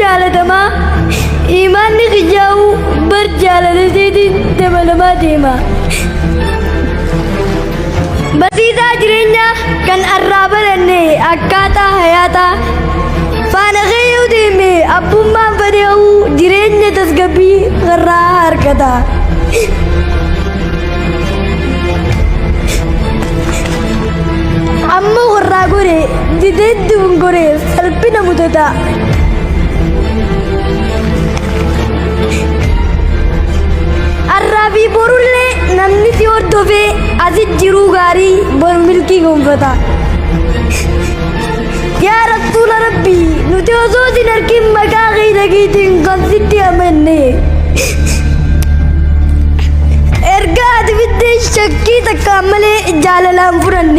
jaalatama imaanni qiyyaa'u bar jaalalateetiin dabalamaa deema. Barsiisaa jireenyaa kan arraa baranne akkaataa hayaataa faana keeyyuu deeme abbummaan fedhee'u jireenya tasgabbii irraa argata. Amma warraa gore dideedduun gore salphina mudata. Arraa fi borullee namni si hordofee asit jiruu gaarii bor milkii gonfata. Yaa rasuula rabbii nuti osoo sin argin maqaa keetiin kan sitti amanne. Erga ati fiddee shakkii takkaan malee jaalalaan furanne.